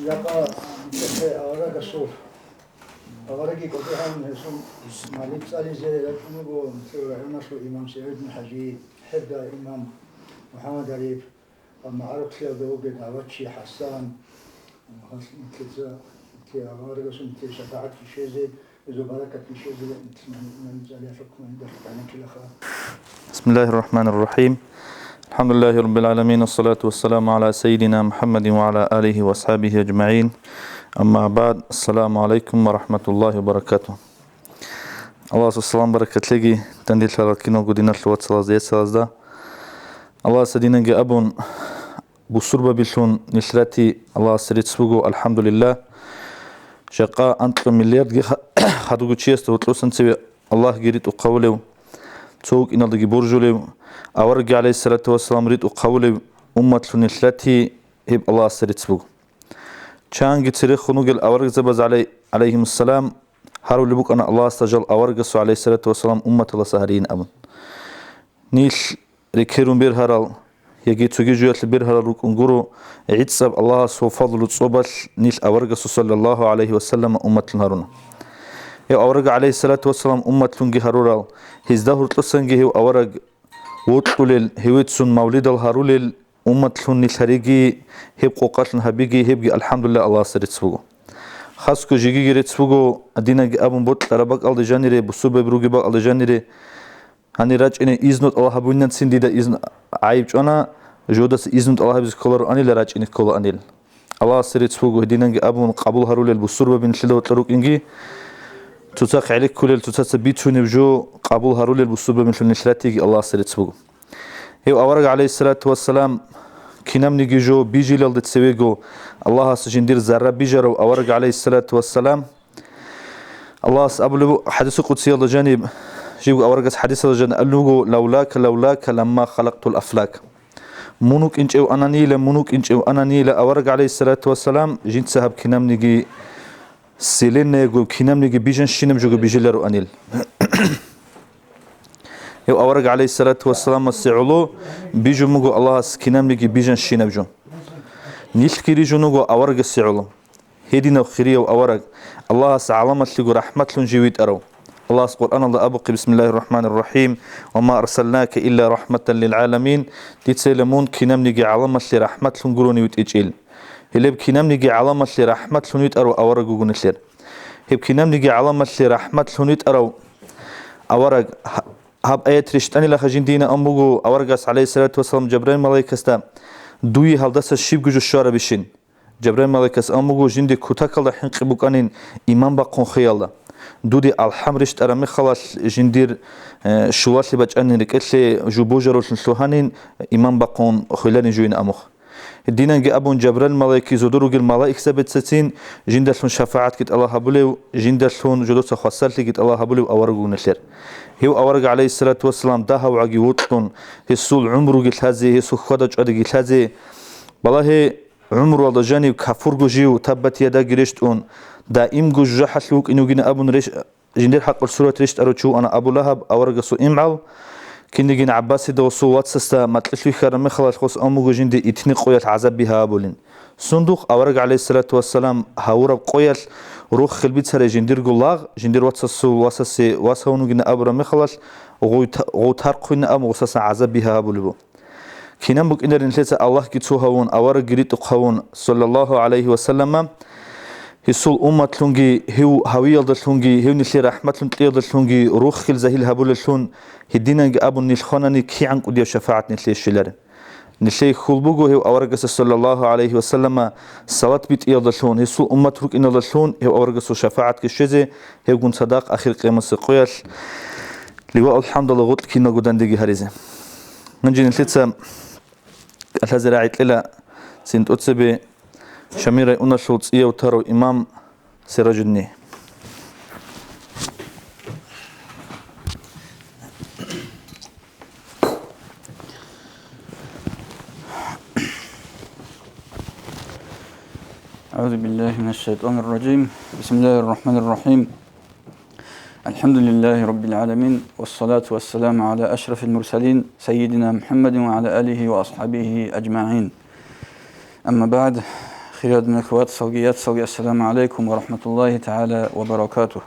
يقع أوراق الصوف أوراقي كلها هم مالك سالي زي نقول نصر إمام سعيد بن حجي حدا إمام محمد علي معروف في ذوق الأوتشي حسان كذا أوراق سنت شفاعة في شيء زي إذا بركة في شيء زي من زال حكم دخل عنك الأخرى. بسم الله الرحمن الرحيم. الحمد لله رب العالمين، والصلاة والسلام على سيدنا محمد وعلى آله وأصحابه أجمعين. أما بعد، السلام عليكم ورحمة الله وبركاته. الله سلام بركة لجي تنديل شاركينو قدينا شلوات سلازيات سلازدا. الله سدينا جي أبون بصربة بيشون نشرتي الله سريت سوقو الحمد لله. شقاء أنت مليار جي خدوجو تشيست وتلوسن سوي الله جريت وقوله توك إن الله جبرجله أورجع عليه الصلاة والسلام ريت وقوله أمة نشرتي هب الله سريت سوقو. كان جتري خنوجل أورج زبز عليهم السلام هارو لبوك أنا الله استجل أورج عليه الصلاة والسلام أمة الله سهرين أمن نيش ركيرون بير هرال يجي تجيجوات بير هرال روك انجرو عيد الله سو فضل صوبش نيش أورج صلى الله عليه وسلم أمة هارونا يا أورج عليه الصلاة والسلام أمة لنجي هارورال هزده تلسنجي هو أورج وطلل هويتسون مولد الهارولل أمة لنيش هريجي هب قوقاتن هبيجي هبجي الحمد لله الله سرت سوقو خاصكو جيجي جريت سوقو أدينا أبون بوت لربك على جانيري بسوب بروجي بق على جانيري هني راج إن إذنت الله هبونن سندي ده إذن عيب أنا جودس إذنت الله بز كولر أني لراج إن كول أنيل الله سرت سوقو أدينا أبون قبول هرول البسور بين شلو تروك إنجي تتاق عليك كل تتاق بيتون بجو قبول هرول البسور بين شلو نشرتي الله سرت سوقو هي أورج عليه الصلاة والسلام كنام نيجي جو بيجي للد تسويجو الله سجندير زرّ بيجرو أورج عليه الصلاة والسلام الله أبلو حديث قدسي الله جانب جيبو أورج حديث الله جانب ألوجو لولاك لما خلقت الأفلاك منوك إنش أو أنانيلا منوك إنش أو أنانيلا أورج عليه الصلاة والسلام جنت سحب كنام نيجي سيلين نيجو كنام نيجي بيجن شينم جو بيجي لرو أنيل يو أورج عليه الصلاة والسلام السعلو بيجو مجو الله سكنام نيجي بيجن شينم جو نيش كيري جنوجو أورج السعلو هدينا وخيرية وأورج الله سعلمت لجو رحمة لنجويت أرو الله القرآن الله أبقي بسم الله الرحمن الرحيم وما أرسلناك إلا رحمة للعالمين تتسلمون كنام نيجي علامة لرحمة لنجروني وتأجيل هلب كنام نيجي علامة لرحمة لنجويت أرو أورج وجنسير هب كنام نيجي علامة لرحمة لنجويت أرو أورج هب آيات رشتاني لخجين دينا أمبوغو أورجاس عليه الصلاة والسلام جبرائيل ملايكستا دوي هالدس الشيب جوجو الشارع بشين جبرائيل ملايكس أمبوغو جندي كتاك الله حنق بوكانين إمام باقون خيال دودي الحم رشت أرامي خلاص جندير شوالي بجاني ركتلي جوبوجرو شلوهانين إمام باقون خيلاني جوين أموخ الدينا جاء أبون جبرائيل ملايكي زودرو جل ملايك سبت ستين جندلون شفاعات كت الله هبولي جندلون جدوس خاصلتي كت الله هبولي أورجو نشر هو أورج عليه الصلاة والسلام ده وعجي وطن هسول عمره جل هذه هسول خدج أدي جل هذه بالله عمره والله جاني كفر جوجيو تبت يدا جريشتون دائم جوج حسلوك إنه جينا أبون ريش جندير حق السورة ريشت أرجو أنا أبو لهب أورج سو إمعل كنا جينا عباسي ده وصوات سستا ما تلشوا خير خلاص خص أمو جندي إتني قوية عذاب بها أبولين صندوق أورج عليه الصلاة والسلام هورب قوية روح خلبيت سر جندير جلاغ جندير واتسو واسسي واسهونو جنا أبرا مخلاص غوتار قوينا أم وساس عذاب بها أبولبو كنا بق إن رنسلت الله كتوهون أورج جريت قهون صلى الله عليه وسلم هسول أمة لونجي هو هوية دلونجي هو نشي رحمة لونجي دلونجي روح خل زهيل هبول لون هدينا أبو نشخانني كي عنك ودي شفاعة نشلي الشلر نشلي خلبوجو هو أورجس صلى الله عليه وسلم صلاة بيت يدلون هسول أمة روك إن دلون هو أورجس شفاعة كشجة هو جون صداق آخر قيامة سقياش لواء الحمد لله غوت كينا جودان دقي هريزة نجي نلتسم الهزر عيت إلى سنت أتسبي شميرة أنا شوت إيه وترى إمام سراج الدين أعوذ بالله من الشيطان الرجيم بسم الله الرحمن الرحيم الحمد لله رب العالمين والصلاة والسلام على أشرف المرسلين سيدنا محمد وعلى آله وأصحابه أجمعين أما بعد خيرات من الأخوات صليات السلام عليكم ورحمة الله تعالى وبركاته.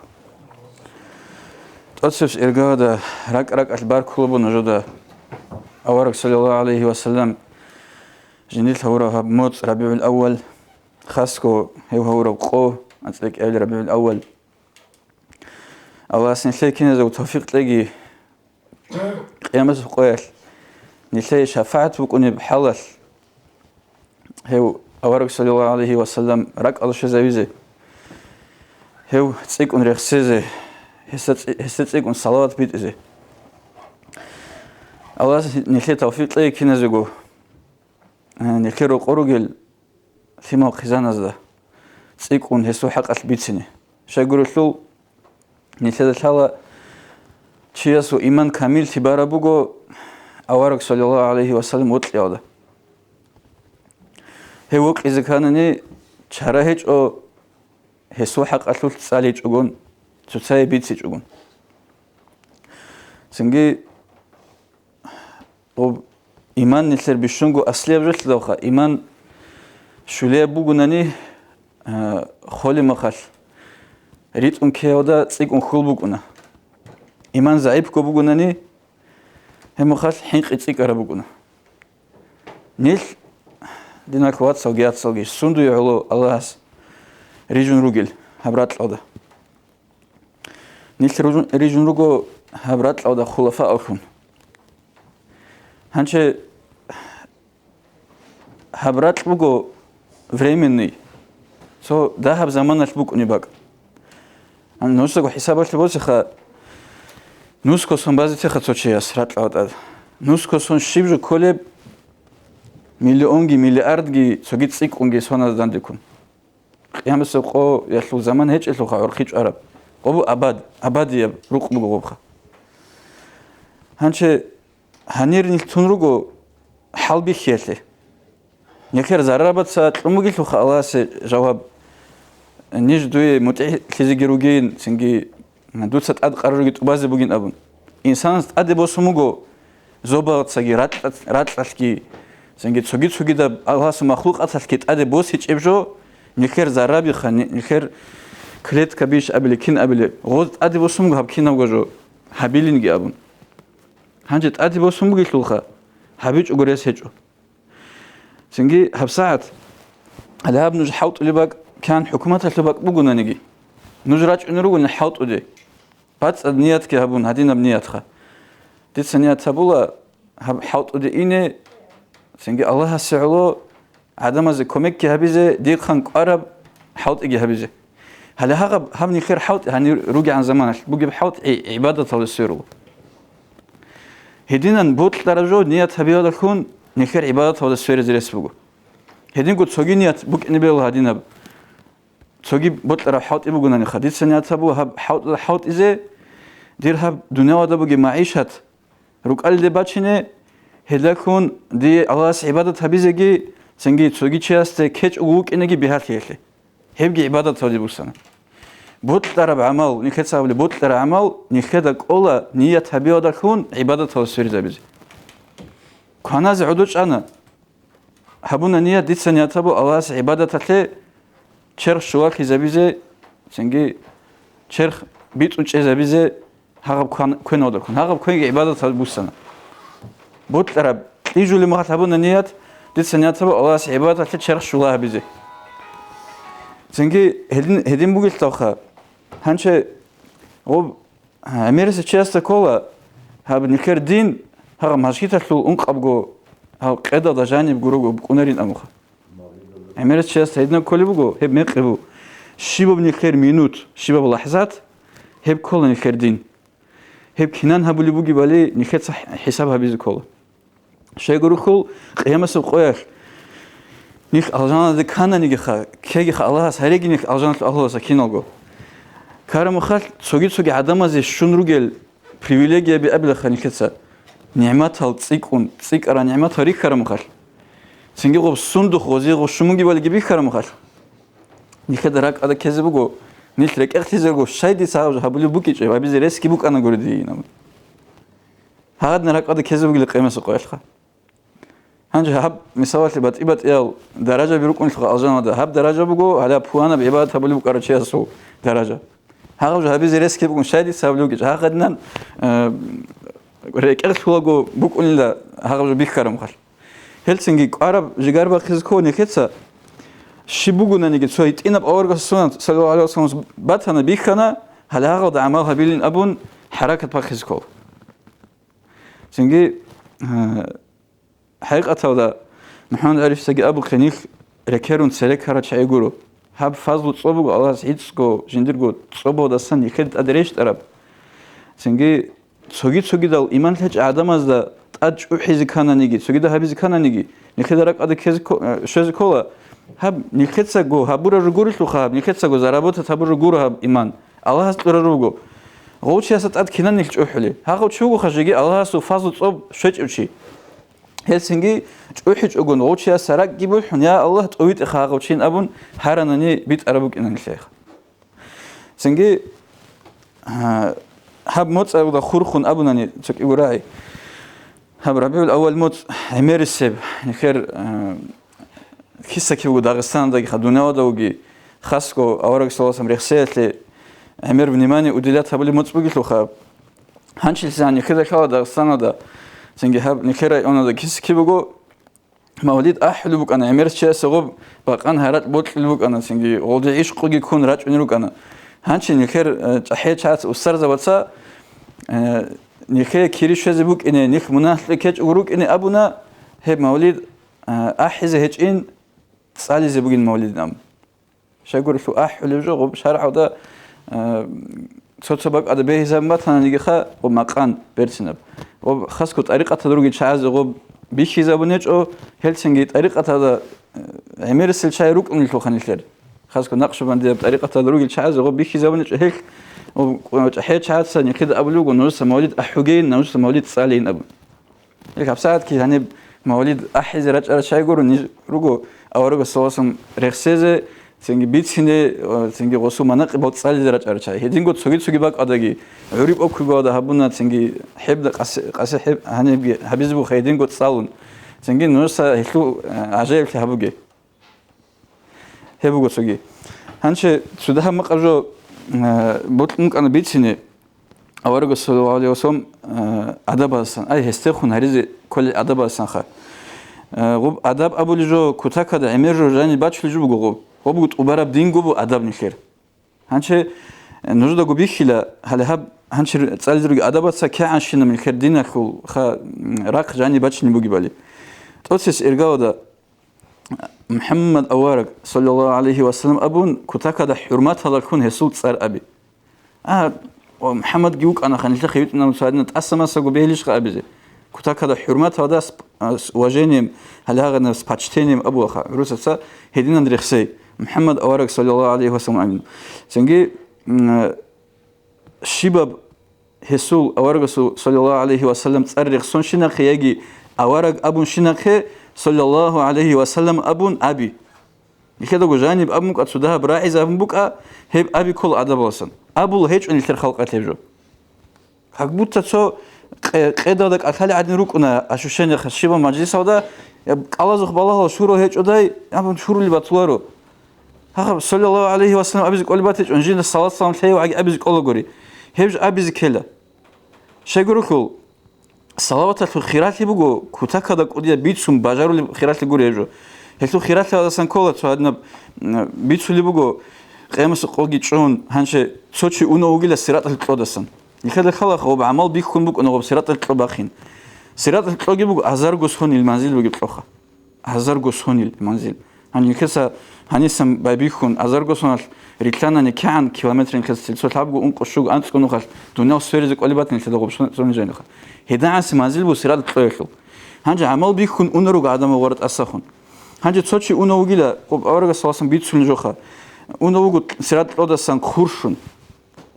تأسف إرجادا رك أخبار كلب نجدا أورك صلى الله عليه وسلم جنيل هورا موت ربيع الأول خاصكو هورا قو أنتلك أول ربيع الأول الله سنتلي كنا زو توفيق تلاقي قيامة قويل نتلي شفاعة بكوني بحلال هو أورك صلى الله عليه وسلم رك الله شزاويزه هو تسيكون رخصيزه هستيكون صلوات بيتزه الله نتلي توفيق تلاقي كنا زوجو نتلي رقورجل ثم خزانة زده تسيكون هسو حق البيتسني شاقول له نتلي الحالة تشيسو إيمان كامل تبارا بوجو أورك صلى الله عليه وسلم وطلع هذا هو إذا كانني شرهج أو هسوا حق أطلع تسالج أقول تساي بيتسج أقول سنجي أو إيمان نسر بيشونجو أصلي بجت لوخا إيمان شولي بوجونني خالي مخال ريت كيودا تسيك خول بوجونا إيمان زعيب كوبوجونني هم خال حين تسيك أربوجونا نيل دينا كوات سوجيات سوجي سندو يعلو الله ريجون روجل هبرات الأوضة نيل ريجون روجو هبرات الأوضة خلفاء أخون هنشة هبرات بوجو временный so ده هب زمان البوك نباق أنا نوسكو حسابات البوسخة نوسكو سون بازي تخت سوتشي أسرات الأوضة نوسكو سون شيبجو كولب مليونجي ملياردجي سوجيت سيكونجي سونا زاندكون قيام السوق يخلو زمان هيج يخلو خارخيج عرب قبو أباد يب روق بقبخ هنشة هنير نتونرجو حال بخيرته نكر زرابات سات لموجي لو خلاص جواب نجدوي متع خزيجروجين سنجي ندوت سات أد قررجت وباز بوجين أبون إنسان أد بوسموجو زوبات سجي رات لكي سنجد سوجي ده الله سمخلوق أتلكت أدي بوس هيج إبجو نخير زرابي خان نخير كليت كبيش قبل كين قبل غوز أدي بوسمو هب كينا وجو هبيلين جي أبون هنجت أدي بوسمو جي لوخا هبيج أجريس هيجو سنجي هب ساعة هذا هب نج حوط اللي بق كان حكومة اللي بق بقولنا نجي نجراج نروق نحوط ودي بس النيات كهبون هدينا بنيات خا دي سنيات هبولا هب حوط ودي إني سنجي الله سعلو عدم زي كوميك كهبيزة دي خنق عرب حوط إجي هبيزة هلا هغب همني خير حوط هني رجع عن زمان بوجي بحوط عبادة الله سيرو هدينا نبوت درجة نيات هبيها لكون نخير عبادة الله سير زي رسبوجو هدين قلت سوجي نيات بوك نبي الله هدينا سوجي بوت درجة حوط يبوجونا نخديت سنيات هبو هب حوط إزاي دير هب دنيا وده بوجي معيشة ركال دي باتشينه هلاكون دي الله عبادة هبيزجي سنجي سوجي تشاست كيتش أوك إنجي بهالكيله هبجي عبادة هذي بوسنا بوت ترى عمل نخد سابل بوت ترى عمل نخدك أولا نية هبيه دكون عبادة هالسير زبيز كنا زعودش أنا هبونا نية دي سنة تبو الله عبادة تله شرخ شوال زبيزه سنجي شرخ بيت وش زبيزه هرب كون ودكون هرب كون عبادة هذي بوسنا بوت ترى تيجوا اللي ما هبونا نية دي سنة تبو الله عبادة تله شرخ شوال هبيزه سنجي هدين بقول توخا هنشة هو أميرس تشاست كولا هاب نكر دين هرم هشيت تلو أنق أبغو هاو قيدا دجاني بقولوا بقونرين أموخا أميرس تشاست هدين كل بقول هب مقبو شيبه بنكر مينوت شيبه بلحظات هب كل نكر دين هب كنان هبو اللي بقول بالي نكر صح حسابها بيز كولا شيء يقولوا كل قيامة سبقية نيك ألجانا ذكانا نيجي كي الله سهريجي نيك ألجانا الله سكينالجو كارم خال سوجي عدم زي شنروجل privilegия بقبل خنيكتسا نعمات هال تسيك أرا نعمات هريك كارم خال سنجي غب صندوق وزيغ وشموجي بالجي بي كارم خال نيك دراك هذا كذا بقول نيك اختزار جو شاي دي ساوج هبلي بوكي شيء هبي زي ريسكي بوك أنا قردي نعم هذا نراك هذا كذا بقول قيمة سقاش خال هنجي هب مثال بات يال درجة بيركون الخالجان هذا هب درجة بقول هذا بوانا بعبادة هبلي بقرأ شيء سو درجة هذا هبي زي ريسك بقول شادي سابلوج هذا ريك أرسلوا بقول لا هذا بيكرم خال هلسنجي عرب جيجار بخزكو نكتسا شبوغنا نيجي سويت إن بأورغ السنة صلى الله عليه وسلم باتنا بيخنا هل هذا عمل هبيلين أبون حركة بخزكو سنجي حقيقة هذا محمد عارف سجى أبو خنيخ ركيرون سلك هرج عيقولو هب فازلو تصوبو الله سعيدسكو جندرجو تصوبو دستان يخد أدريش تراب سنجي سوجي دال إيمان لهج عدم از دا أج أحيز كنا نيجي سوجي دا هبيز كنا نيجي نخد رك أد كذا شذ كولا هب نخد سجو هبورا رجورش لخاب نخد سجو زرابط هبور رجور هب إيمان الله هست رجوجو غوش ياسات أد كنا نخش أحلي هاغو شو خشجي الله هست فازلو تصوب شج أشي هلسنجي أحج أقول غوش يا سرق جيبول حنيا الله تقويت إخاغوشين أبون هرناني بيت أربوك إن الشيخ سنجي هب موت أبو خورخون أبوناني تك إبراهيم هب ربيع الأول موت عمير السب نخير كيسا كيو داغستان داغي خدونا وداوغي خاصكو أورق سلاسم رخصيت لي عمير بنيماني وديلات هبلي موت بقيت له خاب هنشيل زاني كذا كلا داغستان دا سنجي هب نخير أنا دا كيس كيبوغو مولد أحلو بك أنا عمير شيء سغب بقى أنا هرات بوت لوك أنا سنجي ولدي إيش قوي يكون راج ونروك أنا هنشي نخير تحية شات وصار زبطة نخير كيريش زبوك إني نخ مناخ لكيج وروك إني أبونا هب مولد أحز هج إن سالي زبوكين مولد نام شاقول شو أحلو جو غب شارع ودا صوت سباق أدا به زمات أنا نيجي خا ومكان برسنب وخاص طريقة تدرج شاز غب بيشي زبونيج أو هلسنجي طريقة هذا عمير السلشاي روك من الفخان الكل خاص نقش بندي بطريقة تدرج الشاز غب بيشي زبونيج هيك وحيد شاز سني كده أبلوج ونص مواليد أحوجين نص مواليد صالين أبو هيك بساعد كي يعني مواليد أحز رجع شاي يقولون رجو أو رجو صوصم رخصة سنجي بيت سنة سنجي غصو مناق بوت صالي رجع شاي هدين قط سوي باك أداجي عريب أكو قاعدة هبونا سنجي حب قاس حب هني هبيزبو خيدين قط صالون سنجي نص هيلو عجيب كهبوجي هبوجو سوي هنشة سودها مقرجو بوت ممكن أنا بيت سنة أو رجو صلى الله عليه وسلم أدب أصلا أي هستخون هريز كل أدب أصلا خا غب أدب أبو لجو كتاك هذا عمير رجاني باتش لجو بقو غب قط أبرب دين قبو أدب نخير هنشة نجدا قبي خلا هلا هب هنشة تسأل درج أدب أصلا كعنشنا من خير دينك خا راق جاني باتش نبوجي بالي توسس إرجاو ده محمد أوارق صلى الله عليه وسلم أبون كتاك هذا حرمات هذا الكون هسوت صار أبي ومحمد جيوك أنا خليت خيوت إنه مساعدنا تأسما سقو به ليش قابزه كتاك هذا حرمات هذا وجينيم هل هذا نفس باتشتينيم أبو أخا روسا هدينا ندرخسي محمد أوارق صلى الله عليه وسلم أمين سنجي شباب هسول أوارق صلى الله عليه وسلم تأرخ سون شناخ يجي أوارق أبون شناخ صلى الله عليه وسلم أبون أبي كده جانب أبوك أتصدها براعي زابن بوك هب أبي كل أدب وصن أبو هيج أن يثير خلق أتلجو حقبوت تسو قيدا دك أكل عدن روكنا أشوشين يخشيبا مجلس هذا الله زخ بالله شورو هيج أداي أبون شورو اللي بطلارو هذا صلى الله عليه وسلم أبيزك أول باتج أنجيل الصلاة صام شيء وعج أبيزك أول جوري هيج أبيزك كلا شيء جوركول صلوات الخيرات اللي بقو كتاك هذا قديا بيتسم بجارو الخيرات اللي جوري يجو هلو خيرات هذا سنكولة صادنا بيتسو اللي بقو قيامس قوجي تشون هنشة صوتشي أنو وجيل السيرات الكلودسن يخلي خلاص هو بعمل بيكون بقو أنو بسيرات الكلوباخين سيرات الكلوجي بقو هزار جسهون المنزل بقو تلوخا هزار جسهون المنزل هني كسا هنيسم بيكون هزار جسهون ريكلانا نكان كيلومترين كسر صوت لابقو أنق الشوق أنت تكونوا خال دنيا سفيرزك أولي باتن كده غبشون زون جايين خال هدا عس منزل بسيرات الكلوجي هنجي عمل بيكون أنو قاعدة مورد أسخون هنجي تصوتشي أنو وجيله قب أورجا صوصن بيتسون جوخا أنو وجود سيرات الأودسان خورشون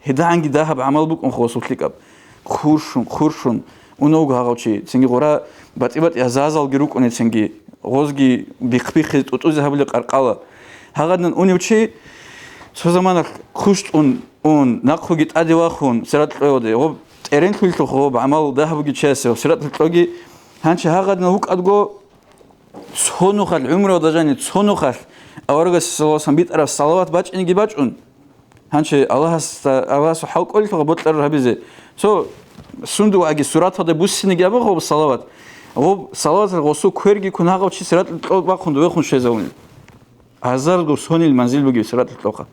هدا عنجي ذهب عمل بك أنخوصوت لك أب خورشون أنو وجه هاوشي سنجي غورا بات يزازل جروك أني سنجي غوزجي بيخبيخ تطوز هبل القرقالة هذا أني وشي شو زمان خشت أن نقخو جت أدي واخون سيرات الأودي غب ترين كل تخوب عمل ذهب جت شاسة وسيرات الأودي هنش هذا نوك أدقو цону хал умро дажани цону хал аваргас саллаллаху бит ара салават бачни ги бачун ханче Аллахс халқол фа ботлар рабизе со сунду аги сурата де буссини ги або салават о салават госу кверги кунага чи сират ба хунду ве хун шезаун азар го сонил манзил буги сират лоха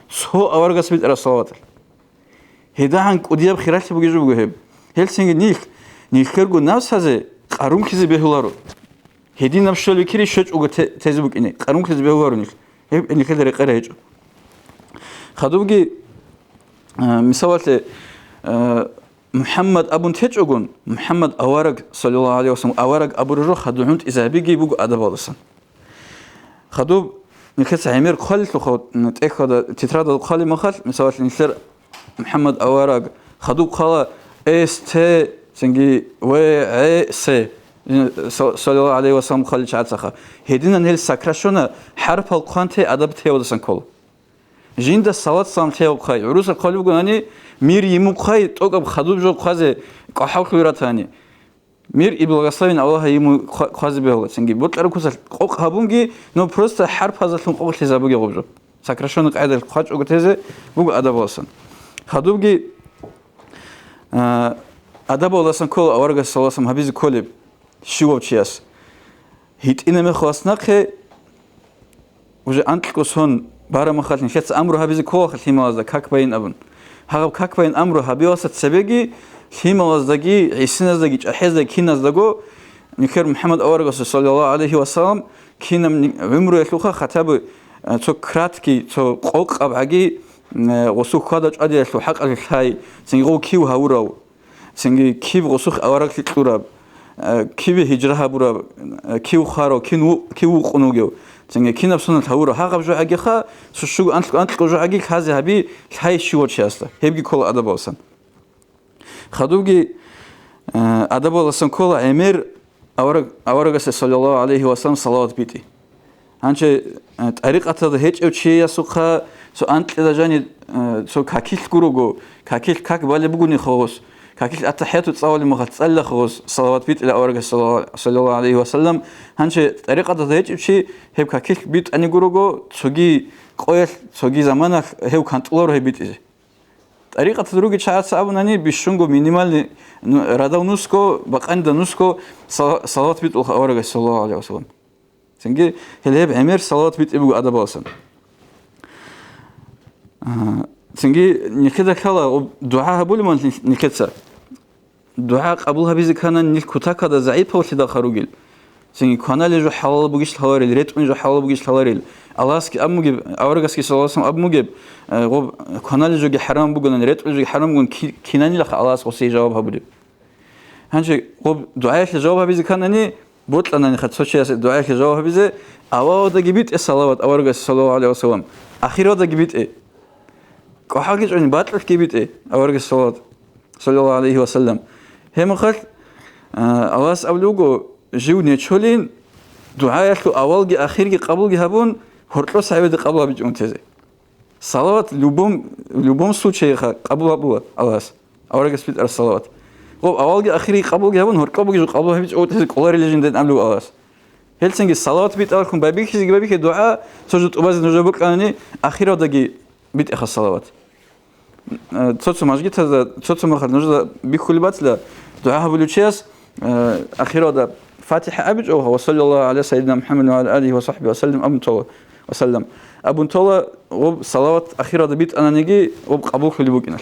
со аваргас бит ара салават هداهن قدياب خیرات بگیج بگویم. هلسینگ نیل کرگو نفسازه قارون کیزی بهولارو. هدی نفشل بکری شج اوگ تزی بکنی. قارون کیزی بهولارو نیل. هب نیل کدر قره هیچ. خدوبگی مثالت محمد ابون تج اوگون محمد آوارگ صلی الله علیه و سلم آوارگ ابو رجو خدوهند ازابیگی بگو ادب آلسان. خدوب نیکت عمیر خالد لخود نتأخذ تتراد الخالد مخال مثالت نیلر محمد أوراق خدوب خلا است سنجي و س صلى الله عليه وسلم خالد شعاتها هدينا نهل سكرشونا حرف القانت أدب تيودسن كل جند الصلاة صام تيو خاي عروس القلب قاني مير يمو خاي توقب خدوب جو خازه قحاو خيراتاني مير إبلغسلين الله يمو خازه بهلا سنجي بطل كوسل قق هبونجي نو بروست حرف هذا لون قق تزابوجي غبجو سكرشونا قاعد الخاج وقتها بوق أدب وصل خدوبگی ادب اولاسن کل آورگا سلاسم حبیز کلی شیوب چیاس هیت اینم خواستن که وجه انتلکو سون بارم خالتن شت امرو حبیز کل خالت هیمالازدا کاک باین ابن هاگب کاک باین امرو حبیوست سبگی هیمالازدگی عیسینازدگی جهازدگی کینازدگو نکر محمد آورگا صلی الله علیه و سلم کینم عمرو یخلوخا خطاب تو کرات کی تو قوق ابعگی غسوخ خادج أدي لو حق الحي سنجو كيو هاوراو سنجي كيف غسوخ أوراق تطورب كيف هجرها برا كيو خارو كيو قنوجو سنجي كينا بسنة هاورا هاقب جو عجيخا سشو أنت جو عجيخ هذا هبي الحي شو تشاسله هبي كل أدب وصل خدوجي أدب وصل كل أمير أوراق صلى الله عليه وسلم صلوات بيتي هنچه طريقة هذا هيج أو شيء يسوقها سو أنت إذا جاني سو كاكيل كروجو كاكيل كاك بالي بقولني خلاص كاكيل التحيات تصاول مخات تسأل خلاص صلوات بيت إلى أورج صلى الله عليه وسلم هنش طريقة هذا شيء هب كاكيل بيت أني كروجو تسوجي قوي تسوجي زمانك هو كانت الله رهي بيت إذا طريقة دروجي شاعر صعبناني بيشونجو مينيمال رادو نسكو بقند نسكو صلوات بيت أورج صلى الله عليه وسلم سنجي هل هب عمير صلوات بيت إبو أدب وصل سنجي نكذا كلا دعاء بقول ما نكذا دعاء قبلها بيزكنا نلكتاك هذا زعيب هو شيء خروجيل سنجي كنا لجو حلال بقيش حلال ريت من جو حلال بقيش حلال الله سك أب مجيب أورجس كي صلى الله عليه وسلم أب مجيب كنا لجو حرام بقولن ريت لجو حرام بقولن كناني لخ الله سقسي جوابها بدي هنشي دعاء الجوابها بيزكنا ني بطل أنا نخد سوتشي دعاء الجوابها بيزه أوه جبت الصلوات أورجس صلى الله عليه وسلم أخيرا جبت وحاجة عن بطل جبت أورجس الصلوات صلى الله عليه وسلم هم خل الله سأبلغو جو نشولين دعاء أول جي آخر جي قبل جي هبون هرتلو سعيد قبل بيجون تزه صلوات لبوم سوت شيء قبل أبوه الله أورجس بيت الصلوات أول جي آخر جي قبل جي هبون هرتلو بيجو قبل بيجون تزه كلار اللي جندن أملو الله هلسنج الصلوات بيت أركم بابيك دعاء سجود أباز نجابك أني آخر دقي بيت أخ الصلوات تصوت ماجيت هذا تصوت مخل نجدا بكل باتلا دعاء بلوتشياس آخر هذا فاتحة أبج أوها وصلى الله على سيدنا محمد وعلى آله وصحبه وسلم أبو طولة وب صلوات آخر هذا بيت أنا نجي وب قبول كل بوكنا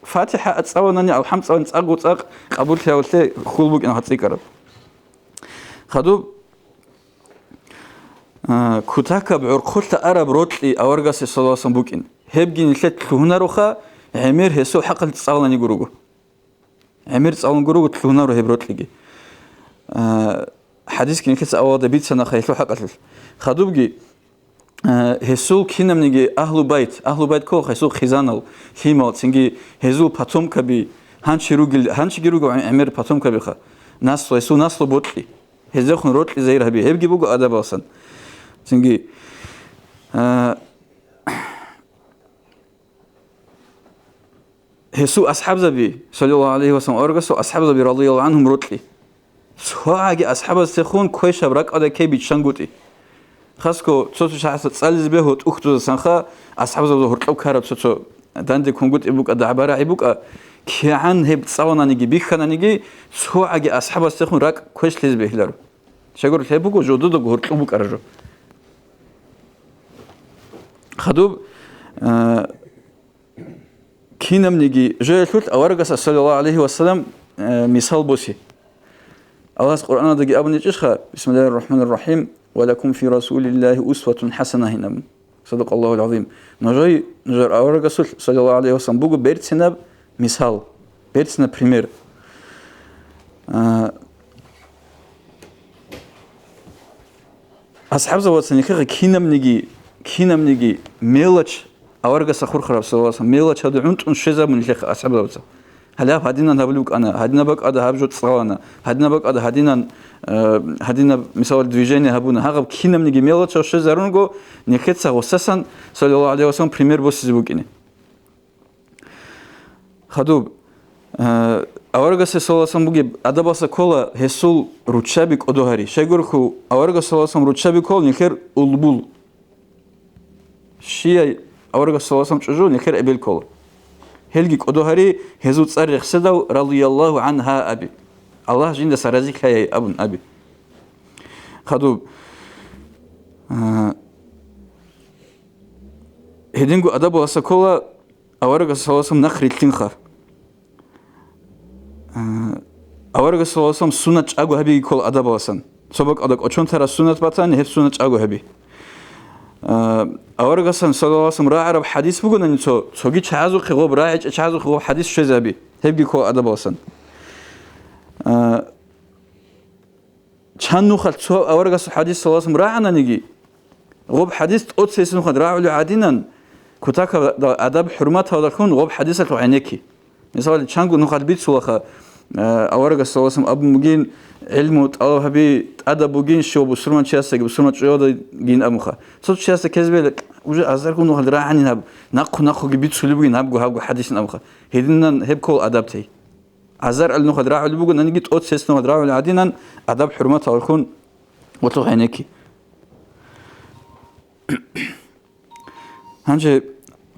فاتحة أتصورني الحمد لله أتصق قبول ثلاثة كل بوكنا هتصير خدوب كتاكا بعرقلت أرب روتلي أورجس صلى الله عليه وسلم بوكين هبجين لثلاث هنا روخا عمير هسو حق التصالني جروجو عمير تصالن جروجو تلونا رو هبروتلي حديث كين كيس أوض بيت سنة خيلو حق الفل خدوبجي هسو كينا منيجي أهل بيت كل هسو خزانة هيمال سنجي هسو باتوم كبي هانش جروجو عمير باتوم كبي خا ناس هسو ناس بوتلي هزو خن روتلي زير هبي هبجي بوجو أدب أصلا سنجي هسو أصحاب زبي صلى الله عليه وسلم أرجسوا أصحاب زبي رضي الله عنهم روتلي سواعي أصحاب السخون كويش برك أدا كي بيتشانغوتي خاصكو تصوت شخص تصالز به هو أخته سانخا أصحاب زوجه هرتلو كارب تصو داندي كونغوت إبوك أدا عبارة إبوك كيان هب تصاونا نيجي بيخنا نيجي سواعي أصحاب السخون راك كويش ليز بيهلارو شغل هبوكو جودو هرتلو بوك أرجو خدوب كينام نيجي جايلوت أورجس صلى الله عليه وسلم مثال بوسي الله القرآن دقي أبن يجشخ بسم الله الرحمن الرحيم ولكم في رسول الله أسوة حسنة هنا صدق الله العظيم نجار أورجس صلى الله عليه وسلم بوجو بيرتسنا مثال بيرتسنا بريمير أصحاب زوات نيكي كينام نيجي ميلش أورجس أخور خراب صلى الله عليه وسلم ميلش هذا عنت أنشزا من الشيخ أصحاب زوات هلا هدينا نبلوك أنا هدينا بق أدا هبجوت صلانا هدينا بق أدا هدينا مثال движение هبونا هغب كينا من جميلة شو زارونجو نكتسا وساسا صلى الله عليه وسلم بريمير بوس زبوكيني خدوب أورجس صلى الله عليه وسلم بوجي أدا بس كولا هسول روتشابيك أدوهري شجركو أورجس صلى الله عليه وسلم روتشابيك كول نخير أولبول شيء أورجس صلى الله عليه وسلم شجو نخير أبيل كول هلجيك أدوهري هزوت صار خسدو رضي الله عنها أبي الله جند سرزيك هاي أبن أبي خدوب هدينجو أدب وسكولا أورجس صلى الله عليه وسلم نخري تنخا أورجس صلى الله عليه وسلم سنة أجو هبي كل أدب وسن سبق أدق أشون ترى سنة باتان هب سنة أجو هبي أورجس صلى الله عليه وسلم راعي رب حديث بقول إن سوقي شعزو خغوب راعي شعزو خغوب حديث شزابي هبي كل أدب وسن كان نخل أورجس حديث صلى الله عليه وسلم راعنا نيجي غوب حديث أتسيس نخل راعي عادينا كتاك أدب حرمات هذا كون غوب حديث عينيكي مثلا كان نخل بيت سوخا أورجس صلى الله عليه وسلم أبو مجين علمه أو هبي أدب وجين شو بسرمان شاسك بسرمان شو جين أمخا صوت شاسك كذبة وجه أزار كون نخل راعني نب نقو جبيت سلبين هبجو حديث أمخا هيدنا هب كل أدبتي عزار النخل راعي اللي بقول أنا جيت أتسيس نخل راعي عادينا أدب حرمات هذا كون وطلع عينيكي هنجي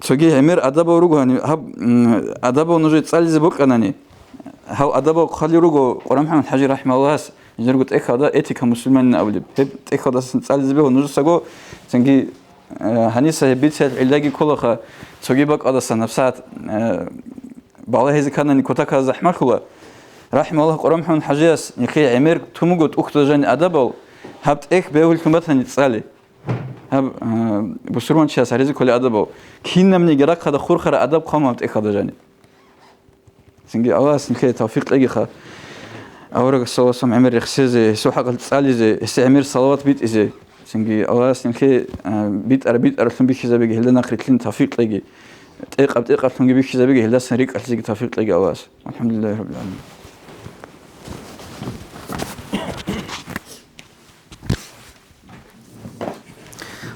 تجي عمر أدب ورجو يعني هب أدب ونجي تصلي زبوك أناني هاو أدب خلي رجو قرآن محمد حجي رحمه الله يجرب قلت إيه هذا إتيك مسلمان أولي بيت إيه هذا تصلي زبوك ونجي سجو تنجي هنيسة بيت العلاج كله خا تجي بق هذا سنفسات بعضها إذا كان نكتك زحمة كله رحمه الله قرآن محمد حجي يخي عمر تموجت أخت جاني أدب هبت إيه بيقول كمثلا يتصلي هب بسرعة شيء سريزي كل أدبه كينا من يجرك هذا خور خر أدب قام بتأخذ هذا جاني سنجي الله سنخي توفيق لقي خا أورق صلى الله عليه عمر يخسز سو حق تسألي زي استعمر صلوات بيت إزاي سنجي الله سنخي بيت أرثم بيك إذا بيجي هلنا خريطين توفيق لقي تأق أرثم بيك إذا بيجي هلنا سنريك أرثم توفيق لقي الله الحمد لله رب العالمين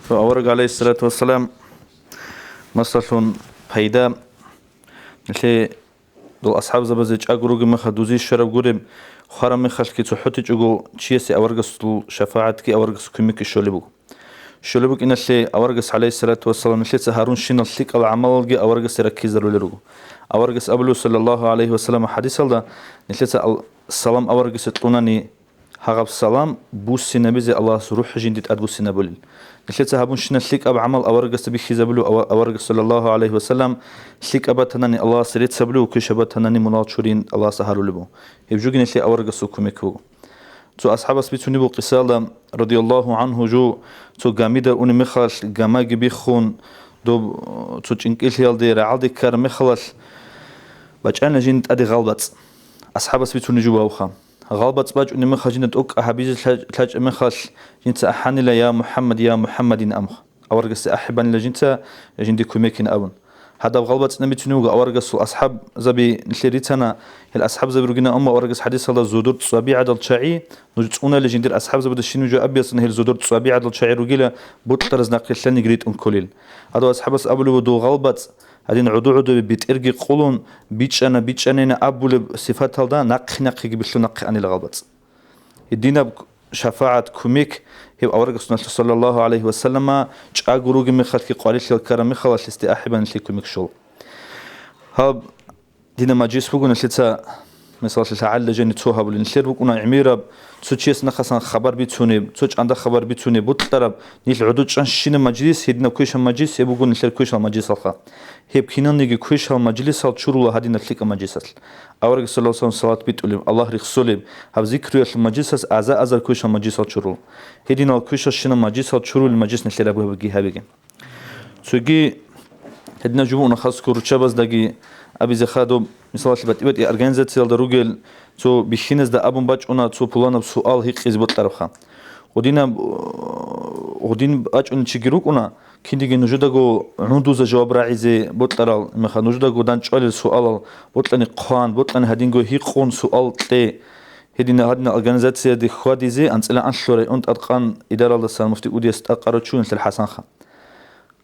فأورق عليه الصلاة والسلام مصلحون فايدة مثل دول أصحاب زبزج أقرق مخ دوزي الشرب قرم خرم مخش كي تحطي جو تشيسي أورقس شفاعت كي أورقس كميك الشولبوك إن اللي أورقس عليه الصلاة والسلام مثل هارون شين الثقة العمل جي أورقس يركز رولرو أورقس أبلو صلى الله عليه وسلم حديث الله مثل السلام أورقس تلونني هغب السلام بوسي نبيزي الله روح جندت أدبوسي نبولي نشلت هابون شنا شليك أب عمل أورجس بيخي زبلو أورجس صلى الله عليه وسلم شليك أبى تناني الله سريت سبلو وكش أبى تناني مناط شورين الله سهروا لبو يبجوجين شلي أورجس وكمكو تو أصحاب سبيتوني بو قصة رضي الله عنه جو تو جامدة أوني مخالش جماج بيخون دو تو تنكيل يالدي رعالدي كار مخالش بجأنا جند أدي غلبت أصحاب سبيتوني جو باوخا غالبت باج أني مخاجنة أوك أحبيز تلاج مخاش جنت أحاني لا يا محمد أمخ أورجس أحبا لجنت جندي كوميكين أبن هذا غالبت نمتنوغ أورجس أصحاب زبي نشريتنا الأصحاب زبي رجنا أورجس حديث الله زودور تصابي عدل شعي نجتونا لجندي الأصحاب زبي دشين جو أبيس إنه الزودور تصابي عدل شعي رجلا بطرز نقل لني جريت كليل هذا أصحاب أبلو دو غالبت هذين عدو بيترجي قولون بيتش أنا أبول صفات هذا نقي بيشلو نقي أنا الغلبت يدينا شفاعة كوميك هي أورق سنة صلى الله عليه وسلم جاء مخال كي قالش الكرم مخال الاستأحبا لي كوميك شو هاب دينا ما جيس فوقنا لتا مثلا لعل جاني توها بالنشر بكون عميرة تسوتشيس نخسان خبر بيتوني تسوتش عندك خبر بيتوني بطلب نيل عدود شين مجلس هدنا كويش مجلس يبغون نشر كويش مجلس الخا هي بكينا نيجي كويش مجلس هال شروع هدينا تلك مجلس أورج صلى الله عليه وسلم صلاة بيتولي الله رخصولي هب ذكر المجلس أعزاء أزر كويش مجلس هال شروع هدينا كويش شين مجلس هال شروع المجلس نشر أبوه بجيها بيجي سوجي هدنا جبونا خاص كورتشابز دقي أبي زخادو مثلا بتبت أورجانيزاتيا الدروجل تو بيشينز دا أبون باج أنا تو بلان بسؤال هيك إزبط طرفها ودين باج أن تشجروك أنا كندي نجدا جو ندوز جواب راعي بطلال مثلا نجدا جو دان شغل السؤال بطلني قان بطلني هدين جو هيك قون سؤال تي هدينا أورجانيزاتيا دي خوادي زي أنسلا أنشلوري أنت أتقان إدارة الدسان مفتي أودي استقرت شو مثل الحسن خا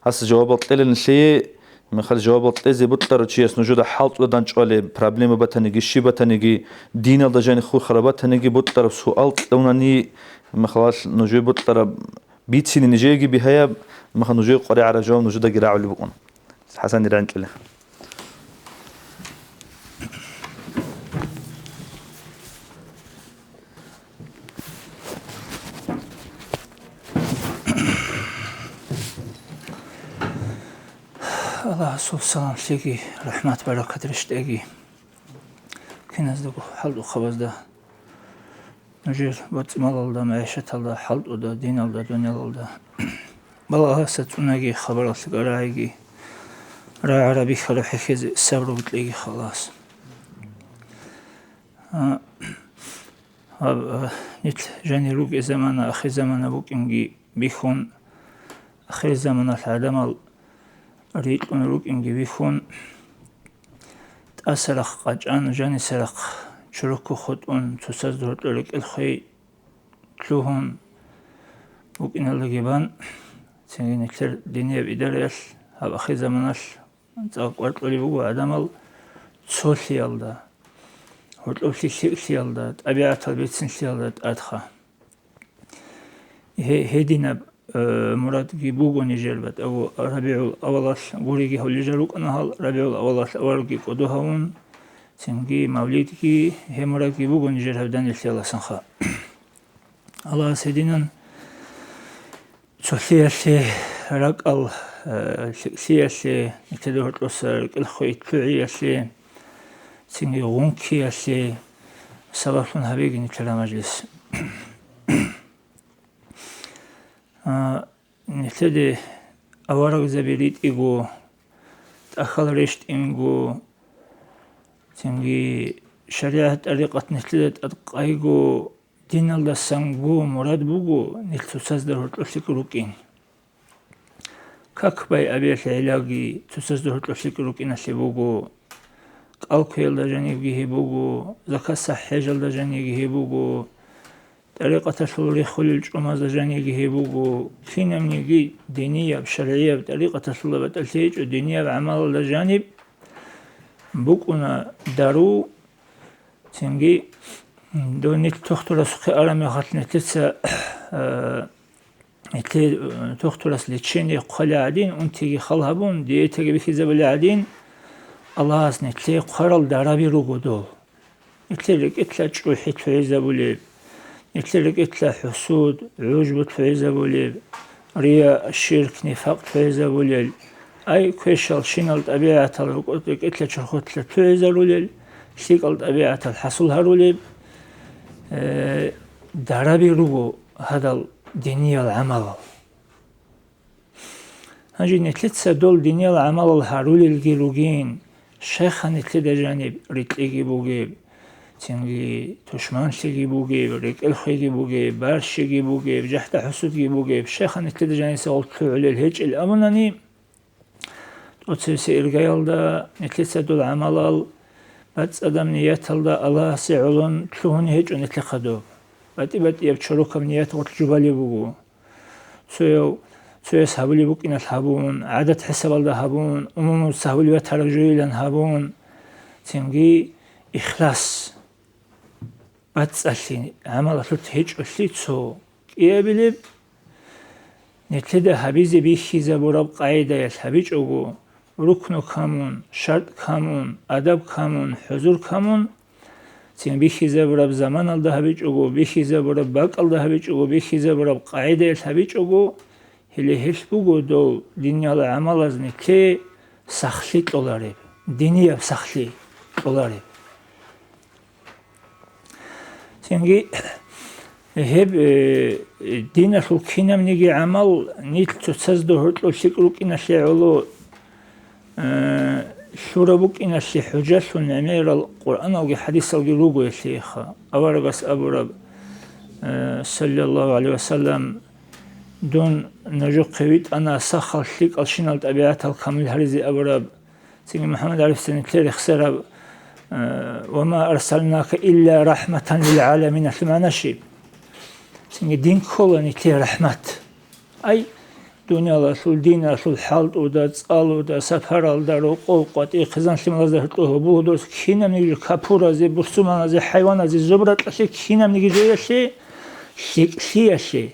هس جواب طلل الشيء مثل جواب طلزي بطلر تشيس نجدا حالت ودان شغل بروبلم بتنيجي شي بتنيجي دين الدجاني خور خرابات تنيجي بطلر سؤال لونني مخلاص نجوي بطلر بيتسين نجيجي بهاي مثلا نجوي قري على جو نجدا جراع اللي بقون حسن يرانك له الله سبحانه شيء رحمة بركة رشتاقي كناز دقو حلد وخبز ده نجير بطمال الله معيشة الله حلد وده دين الله دنيا الله بالله ستوناقي خبر أسلق راعيقي راعي عربي خلوحي خيزي سابرو بتلاقي خلاص نتل جاني روك زمان أخي زمان بوك إنجي بيخون أخي زمان العالم ريت ونروك إنجي بيخون تأسرق قجان جاني سرق شركو خطون تسازدور لك الخي تلوهن بوك إن اللقبان سنجي نكتر دينيا بإداريش هاب أخي زمانش تاقوات لولي بوغو عدمال تسولي يالدا هوتلوشي شيء يالدا أبيعات البيتسن يالدا أدخا هيدينا مراد جيبوغو نيجربت أو ربيع الأولاش غوريجي هولي جروك أنهال ربيع الأولاش أورجي قدوهاون سنجي موليدكي هي مراد جيبوغو نيجرب داني الشيالة سنخا الله سيدنا سوسياسي رقل سياسي نتدور تلوسر الخوي تلوعياسي سنجي غونكياسي سبافون هبيجي نتلا مجلس نتدي أورق زبيريت إيغو تأخل ريشت إنغو سنجي شريعة طريقة نتلت أدقايغو دين الله سنغو مراد بوغو نتلو سازدر هتلوشيك روكين كاك باي أبيش علاقي تسازدر هتلوشيك روكين أشي بوغو قالكو يلدا جانيغي بوغو زكاة صحية جلدا جانيغي بوغو طريقة شلوري خليل جماز جانيغي بوغو كينا منيغي دينية بشرعية بطريقة شلوري بتلتيج ودينية بعمل الجانب بوكونا دارو تنجي دوني تخترس أرامي خاتنة تتسا تخترس لتشيني قخلي عدين انتي خلهبون ديتي بكي زبالي عدين الله أسنى تلي قرال دارابي روغو دول يتلك إتلا تشوحي تفعيزة بوليب يتلك إتلا حسود عجب تفعيزة بوليب رياء الشرك نفاق تفعيزة بوليب أي كويشال شينال طبيعة الوقتك إتلا تشرخوت تفعيزة بوليب شيكال طبيعة الحصول هروليب دارابي روغو هذا الدينية العمل هنجي نتلتسا دول دينية العمل الهارولي الجيروجين شيخا نتلدا جانب ريتليجي بوغيب تنجي تشمانشيجي بوغيب ريك الخيجي بوغيب بارشيجي بوغيب جحت حسودجي بوغيب شيخا نتلدا جانب سأقول على الهج الأمناني وتسيسي إرقايل دا نتلتسا دول عمل بس أدم نيات الله الله سعلون تلون هج ونتلقدو بات يبتشروك نيات وتجبالي بوغو سويو سهبلي بوك إن الهابون عدد حسب الله هابون أمم سهبلي وترجوي لن هابون تنجي إخلاص باتسالي عمل هيج أسليتسو كيابلب نتلدا حبيزي بيشي زبورب قاعدة يسحبيج أوغو ركن كامون شرط كامون أدب كامون حضور كامون سين بيشي زبورب زمان الده حبيج أوغو بيشي زبورب باق الده حبيج أوغو بيشي زبورب قاعدة يسحبيج أوغو هلی هش بگو دو دنیا عمل از نکه سختی دلاره دنیا سختی دلاره سنگی هب دین اصل کینم نگی عمل نیت تساز دهرت لو شکلک این اشی علو شوربک این اشی حجت و نمیر القرآن اوگی حدیث اوگی لوگو شیخا اوارگس ابورب صلی الله علیه و سلم دون نجوق قويت أنا سخر شيك ألشين الطبيعات الكامل هرزي أبرب سيدنا محمد عليه السلام كلير خسرب وما أرسلناك إلا رحمة للعالمين سمعنا شيء سيدنا دين كلني كلير رحمة أي دنيا رسول دين رسول حالت ودا تسأل ودا سفر الدار وقول قطعي خزان سيما زهرته بودرس كينا نيجي كابورا زي برسومان زي حيوان زي زبرة أشي كينا نيجي جاي شيء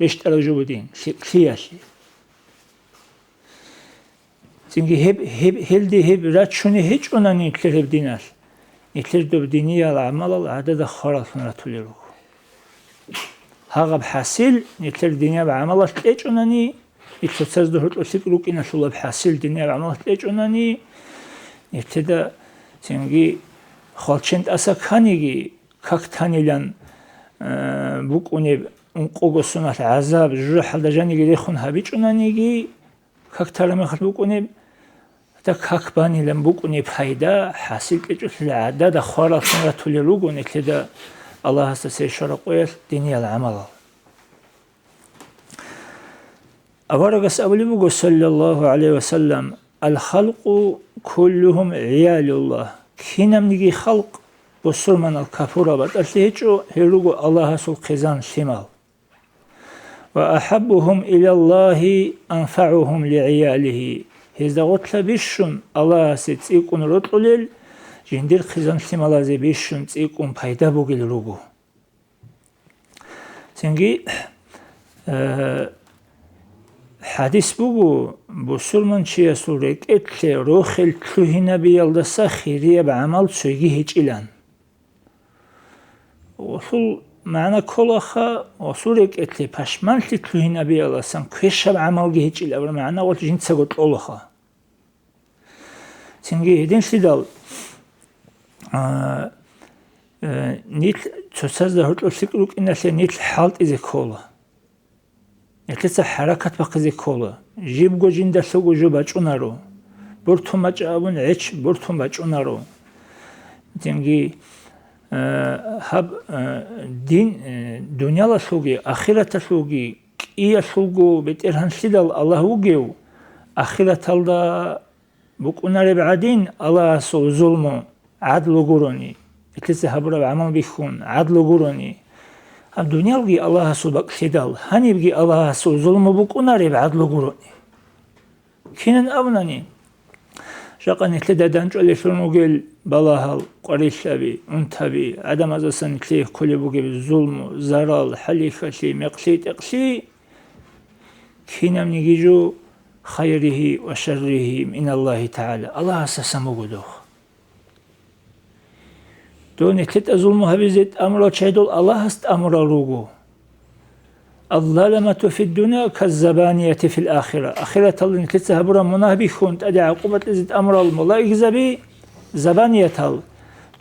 ليش ترجو بدين سياسي çünkü hep raçuni hiç ona nitler hep dinar nitler do diniye al-amal al-adada kharasın ratulero هاغب حاصل نتر دنيا بعمل تلاج أناني يتصز دهرت أسيكروك إن شاء الله بحاصل دنيا بعمل تلاج أناني نتدا سنجي خالشنت أساكانيجي كاكتانيلان بوك أني قوغسونات عذاب جرح الدجاني يخون هابيج أنانيجي كاكتارم يخلبوك أني تا كاكباني لم بوك أني بفايدة حاصل تلاج العدد خارص راتوليروك ونتدا الله هسه شرقويل دنيا العمل أورغس أولي صلى الله عليه وسلم الخلق كلهم عيال الله كينم نيجي خلق بصر من الكفورة بتأسيهجو هيروغو الله سل قزان شمال وأحبهم إلى الله أنفعهم لعياله هذا غطل بيشون الله ستيكون رطلل جندير خزان شمال بيشون تيكون بايدا بوغل روغو سنجي حديث بوغو بسلمان چيه سوريك اتلي روخل تلوهينا بيالدسا خيرية بعمل سويجي هيج إلان وصول معنا كولاخا وصولك اتلي پاشمان تلوهينا بيالدسا كويشا بعمل هيج إلان معنا وقت جنت ساقوت أولاخا سنجي هدين سيدال نيت تساز دهرت لسيكروك إنسي نيت حالت إزي كولا نيت حركات بقى إزي كولا جيبغو جندا سوغو جو باچونارو برتو ماچابون عيش برتو باچونارو تنجي هب دين دنيا لا سوغي آخرة سوغي إيا سوغو بترهن سيدال الله وغيو آخرة الدا بكوناري بعدين الله سو ظلمو عدل غوروني إتلسه هبرا بعمل بيخون عدل غوروني هم دنيا لغي الله سو بق سيدال هني بغي الله سو ظلم بكوناري بعدل غوروني كينن أبناني شاقا نتلدا دانجو لفرمو قيل بلاهال قريشابي انتابي عدم ازاسان نتليه كولي بغي ظلم زرال حليخشي مقشي تقشي كينم نيجيجو خيره وشره من الله تعالى الله سسمو قدوخ دون تلت أظلمها بزيت أمر شهدول الله هست أمر روغو الظلمة في الدنيا كالزبانية في الآخرة آخرة الله نتلت هبرا مناهبي خونت أدي عقوبة لزيت أمر الملايك زبي زبانية الله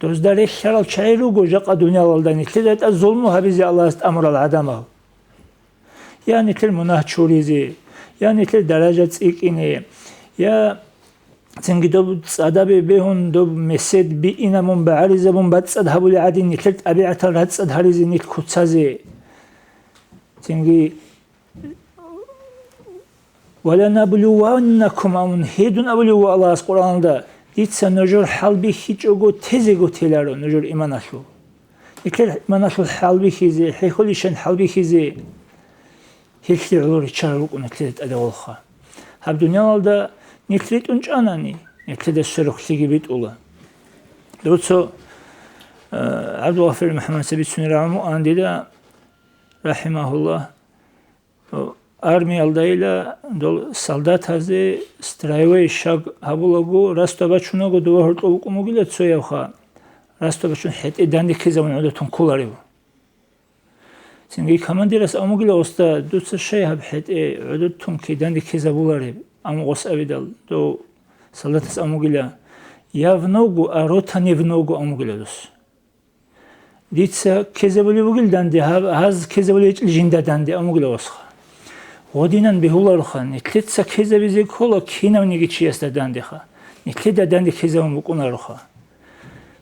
دوز داري شرال شعي روغو جاقا دنيا الله نتلت الظلمها بزي الله هست أمر العدم يعني تل مناه شوريزي يعني تل درجة إيكيني يا تنجي دوب تصادبي بهون دوب مسد بينامون بعريزبون بتصاد هبولي عادي نتلت أبيعة الرتصاد هريزي نت كتسازي تنجي ولا نبلونكم أون هيدون أبلو الله القرآن ده ديت سنجور حلبي هيج أجو تزيجو تلارو نجور إيمان أشلو نتل إيمان أشلو حلبي خيزي حيخوليشان حلبي خيزي هيك علوري تشارلوك ونتلت أدولخا هب دنيا ده نتلت أنج أناني نتلت السرق سيجي بيت أولا دوتسو عبد الغفور محمد سبيت سنرامو أنديدا رحمه الله армия алдайла дол солдат хазе строевой шаг хабулагу растовачуного доварту кумугилет соявха растовачун хете данди кезамон одатун куларив синги командирас амугила оста дуца шейхаб хете одатун ки данди кезабуларив амугос авидал до солдатас амугила явногу аротаневногу амугила дос дица кезабуливугил данди хаз кезабулич жинда данди амугила осха Одинан бихуларуха, нетлетса кеза визе кола кинавниги чияста дандиха, нетледа данди кеза мукунаруха.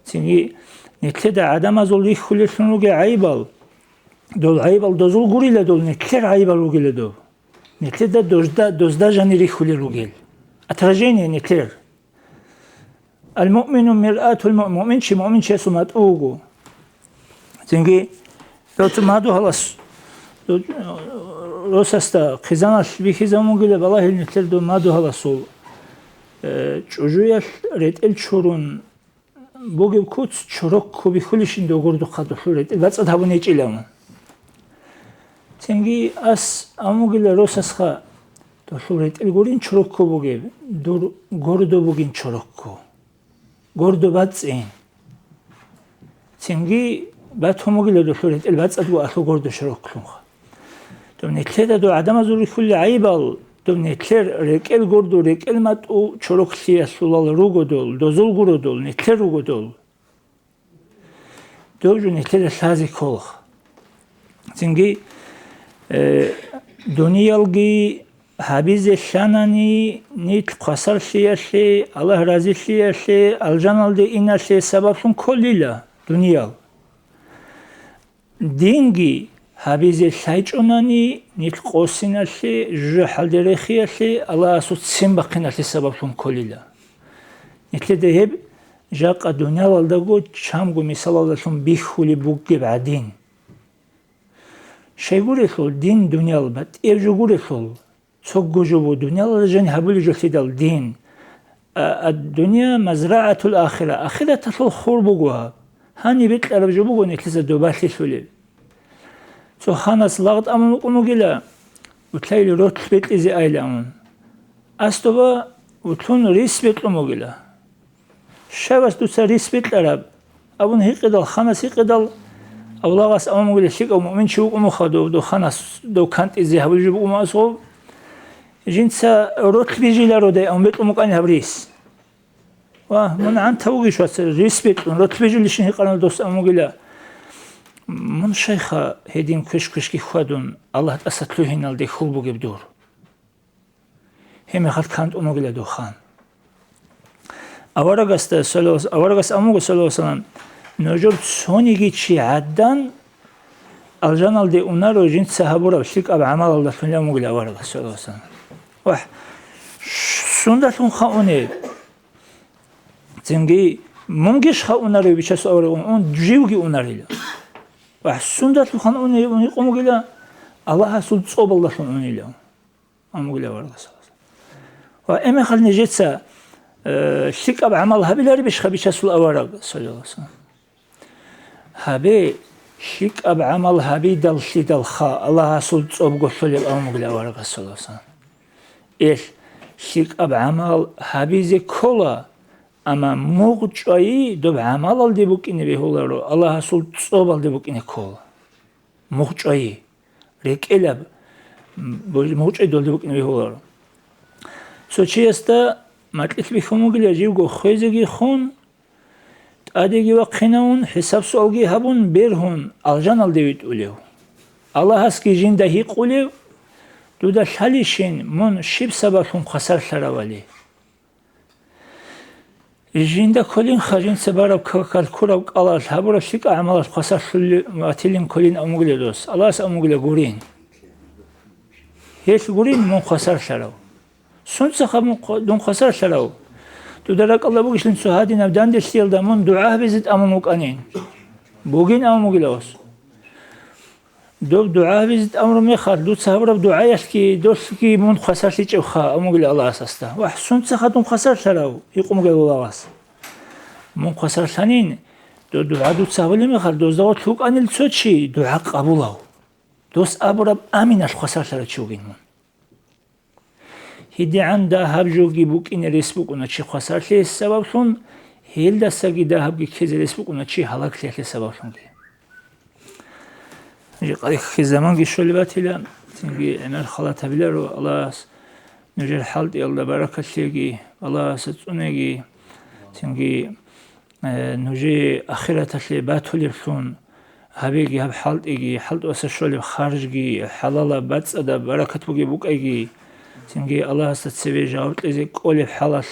Цинги нетледа адам азол их хулетлунуге айбал, дол айбал дозул гурила дол нетлер айбал угиле дол. Нетледа дозда жанири хулеругил. Отражение нетлер. Аль-му'мину мир'атул му'мин чесу мат'угу. Цинги доту маду халас. Росаста хизанаш бихизамугиле балахил нетлердо маду халасол чужуял ретел чурун богев куц чурок коби хулишин догорду хадуху ретел вацад хабуне чилам ценги ас амугиле росасха доху ретел горин чурок богев дур гордо богин чурок гордо бацин ценги батомугиле доху ретел вацад ва аху гордо чурок دم نتلر دو عدم ازوری کلی عیبال دم نتلر رکل گردو رکل مات او چروکلی سولال روگو دول دوزول گرو دول نتلر روگو دول دوجو نتلر سازی کلخ زنگی دنیالگی حبیز شانانی نیت قصر شیعشی الله رازی شیعشی الجانال دی اینشی سببشون کلیلا دنیال دینگی حبیز سایچونانی نیت قوسیناشی جهالدرخیاشی الله اسود سیم بقیناشی سببشون کلیلا نیت دهب جاق دنیا والدگو چامگو مثال اللهشون بیخولی بوگی بعدین شیگوری خول دین دنیا البت ایوجوگوری خول چوک گوجو بو دنیا اللهجان حبولی جوتی دال دین الدنيا مزرعة الآخرة آخرة تطل خور بوگوها هانی بیت لربجو بوگو نیت لسه دوباشی شولی So hanas lagt amun unugila utlayli rotbet izi aylamun. Astova utun risbet umugila. Şevas tutsa risbet larab. Abun hiqidal hanas hiqidal avlagas amugila şik o mu'min çubuk umukhadu do hanas do kant izi habulju umasov. Jinsa rotbijila rode amet umukani habris. Wa mun an tawgi şwas risbet rotbijil shin hiqanal dos amugila. من شيخا هدين كشكي خادون الله تأسطلوهن الدي خلبو جبدور هم خد كانت أموغلا دو خان أورغس أموغ صلى الله عليه وسلم نجور سونيجي چي عدن الجان الدي أنارو جنت سهبورا بشيك أب عمال الله فنلا أموغلا أورغس صلى الله عليه وسلم وح سندتون خاوني زنجي مونجيش خاونارو بيشاسو أورغون اون جيوغي أناريلا وحسندت لخان أوني قومو قيلا الله سود صوب الله شون أوني له قومو قيلا ورد صلى الله عليه وسلم وإما خلني جتسا شيك أب عمل هبي لاري بيش خبيش أسول أورد صلى الله عليه وسلم هبي شيك أب عمل هبي دل شي دل خا الله سود صوب قصولي قومو قيلا ورد صلى الله عليه وسلم إيش شيك أب عمل هبي زي كولا Ama muğçayı do amal aldı bu kine behularo Allah hasul tsob aldı bu kine kol muğçayı rekelab bu muğçayı doldu bu kine behularo so çesta matlik bihumu gilaji go khozegi khun adegi ve qinaun hesab solgi habun berhun aljan aldı bit ulev Allah haski jindahi qulev do da shalishin mun shib sabahun khasar saravali جیندا کلین خارجین سبارا کالکورا الله هبورا شیک عملات خاصه ماتیلین کلین اموگل دوست الله اس اموگل گورین هیچ گورین من خسر شراو سون سخم دون خسر شراو تو درک الله بگیشلین سهادی نبدان دستیل دامون دعا بزد امامک انین بوگین اموگل دوست دو دعا بزد امر میخواد دو صبر دعایش کی دوست کی من خسر شیچ خا اموگل الله اساستا وحسون سخدون خسر شراو یقومگل الله اس من خسر شنین دو دعا دو تساولي مخال دوز دو تلوك أني لتسوتشي دعا قبولاو دوس أبرب آمين الخسار تلتشوغين من هيدي عن داهب جوغي بوك إن ريسبوك ونتشي خسار لي السبب ثم هيل دستاقي داهب كيز ريسبوك ونتشي حلاك لي السبب ثم نجي قريك في زمان جي شو اللي باتلا تنجي عمل خلاطها بلارو الله نجي الحالة يلا بركة ليجي الله ستونيجي تنجي نجي آخرة اللي باتو لرسون هبيجي هب حالة إيجي حالة وسشولي خارجي حلالة باتس أدا بركة بوجي بوك إيجي تنجي الله ستسوي جاوبت إزي كولي بحالة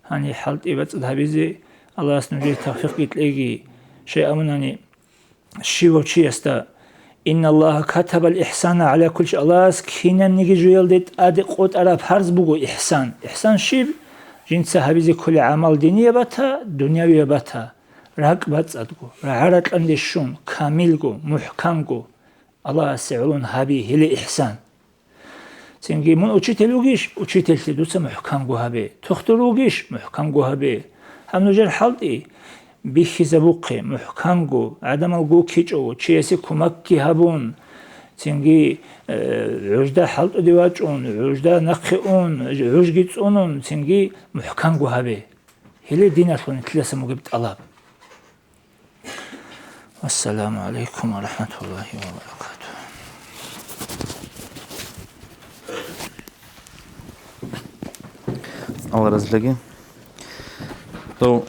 هاني حالة إباتس أدا هبيزي الله سنجي توفيق إيجي شيء أمناني شي وشي استا إن الله كتب الإحسان على كل شيء الله سكينا نيجي جويل ديت أدي قوت على فرز بوجو إحسان شيء جنس هبيزي كل عمل دينية بتا دنيوية بتا راك بات أدقو رعارت أندشون كاملقو محكمقو الله سعلون هبي هلي إحسان تنجي من أوشيتلوجيش دوسا محكمقو هبي تختلوجيش محكمقو هبي هم نجر حالتي بيخي زبوقي محكمقو عدم القو كيجو تشيسي كمكي هبون تنجي عجدا حالتو ديواجون عجدا نقيون عججيتونون تنجي محكمقو هبي هلي ديناتون تلاسا مقبت الله والسلام عليكم ورحمة الله وبركاته الله رزقك تو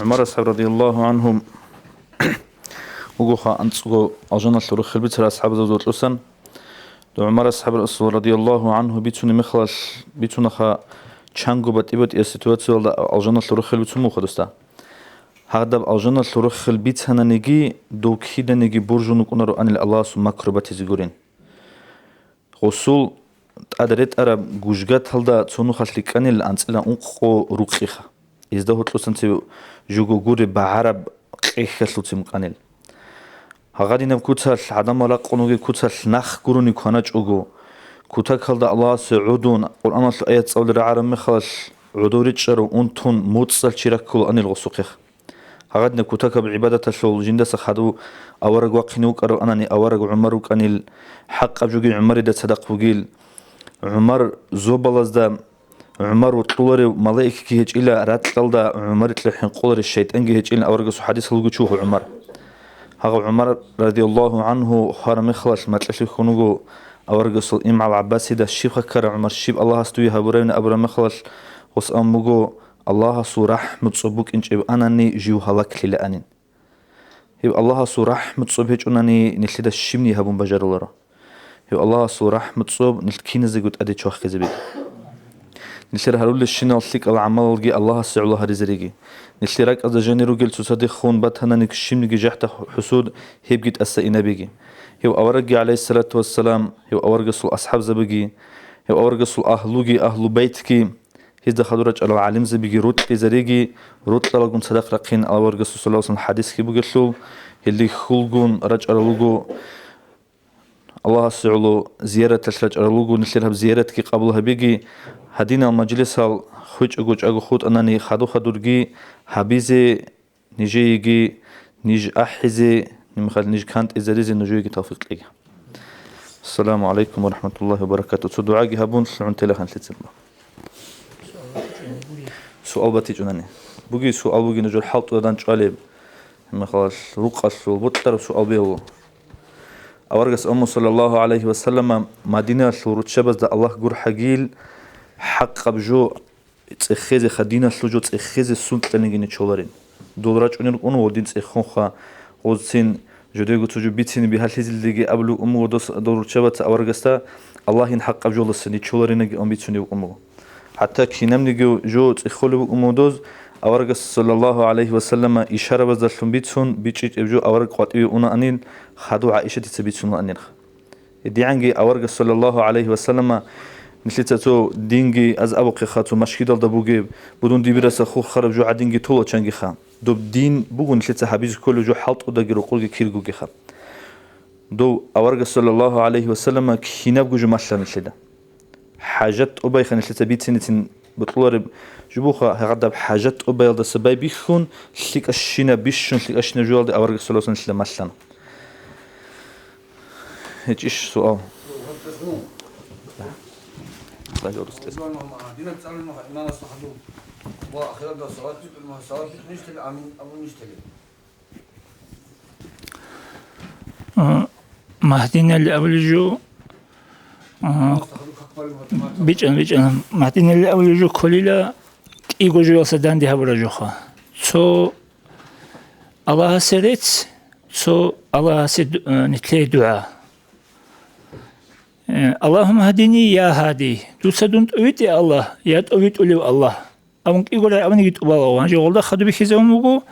عمر الصحابة رضي الله عنهم وقوخا أنتسقو الجنة الرخل بيتر أصحاب زوجة الأسن تو عمر الصحابة رضي الله عنه بيتوني مخلص بيتونخا تشانغو باتيبت السيتواتسيو الجنة الرخل بيتسمو خدستا هذا الجنة الرخل بيتهنا نجي دو كيدا نجي برجونك أنرو أن الله سمكربات زيجورين غسول أدريت أرب جوجات هلدا تونو خليك أن الأنسلا أنقو رقيخة إذا هو تلوسنتي جوجو جوري بعرب قيخة تلوسي مقانل هغادي نبكوتها عدم ولا قنوجي كوتها نخ قروني كوناج أوجو كوتاك هلدا الله سعودون قرآن الآيات صول رعارم مخلص عدوري تشرو أنتون موتصل شركل أن الغسوقيخ هغادي نكوتاك بعبادة الشغل جندس خدو أورق وقنوك أرو أنني أورق عمرك أن الحق أبجوجي عمري ده صدق وقيل عمر زوبلز ده عمر وطولري ملايك كي هيج إلا راتل ده عمر تلحين قولر الشيطان كي هيج إلا أورق حديث هلقو تشوفه عمر هغا عمر رضي الله عنه خارم خلاص ما تلحي خنوجو أورق الإمام العباسي ده الشيخ كر عمر الشيب الله استوي هبورين أبرا مخلص وسأمجو الله سو رحمة صبوك إنش أنني جيو هلاك لأنين هيب الله سو رحمة صب هيج أنني نلتدا الشمني هبون بجار الله هيب الله سو رحمة صب نلتكين زيجوت أدي شوخ كذبي نلتر هرول الشنا والثق العمل الجي الله سعله هرزريجي نلتراك أذا جاني رجل تصدق خون بتهنا نكشمني جحت حسود هيب جيت أسئنا بيجي هيب أورجي عليه الصلاة والسلام هيب أورجي صل أصحاب زبجي هيب أورجي صل أهلوجي أهل بيتكي هذا خدورج على عالم زبيجي روت زريجي روت للاجون صدق رقين على ورقة صلى الله عليه وسلم حديث كي بقولوا اللي خلقون رج على لوجو الله سعلو زيارة تلرج على لوجو نسلها بزيارة كي قبلها بيجي هدينا المجلس خوج أجوج أجو خود أنني خدورجي حبيزي نيجي نيج أحزي نمخل نيج كانت إزريزي نجوي توفيق ليه السلام عليكم ورحمة الله وبركاته تدعاء هبون سلعون تلاخن تلتسمه سؤال بتيجونني بوجي سؤال بوجي نجول حلط ودان شالب ما خلاص رقص وبطر سؤال بيهو أورجس صلى الله عليه وسلم مدينة شروط شبز ده الله جور حجيل حق بجو تأخذ خدينة سلوجو تأخذ السنة لنجين تشولرين دولارات ونير أنو ودين تأخذها وزين جديجو تجو بيتين بهالهزل اللي قبلو ودوس دولارات شبز أورجس ده الله ين حق بجو للسنة تشولرين نجي أم بيتوني وأمه حتى كينام نيجو جو تخلو أمودوز أورجس صلى الله عليه وسلم إشارة بزدلهم بيتون بيتشيت أبجو أورج قاتوي أنا أنين خدوا عائشة تثبتون أنين دي عنجي أورجس صلى الله عليه وسلم مثلتو دينجي از أبوق خاتو مشكيدال دبوجي بدون دي برس خو خرب جو عدينجي طولو چنجي خا دو دين بوغون مثلت حبيز كل جو حلط ودقير وقولجي كيرجوجي خا دو أورجس صلى الله عليه وسلم كيناب جو ماشلا مثلدا حاجات أباي خن مثلت بيتين بطلورب جبوخا هغدا حاجات أبيض السباي بيخون ليك الشينا بيشون ليك الشينا جوال دي أورج سلوسن سلمشلنا هيك إيش سؤال لا جورس دينا تسأل ما نصحدو وآخر ده صلاة المساواة نشتغل عمين أبو نشتغل مهدينا اللي أولجو بيجان مهدينا اللي أولجو كليلا إيجو جو سدان دي هبرا جوخا سو الله سرت سو الله سد نتلي دعاء اللهم هديني يا هادي تسدون تويت يا الله يا تويت أولي الله أمك يقول أمني جت أبغى هنجي والله خدوا بخيزة ومجو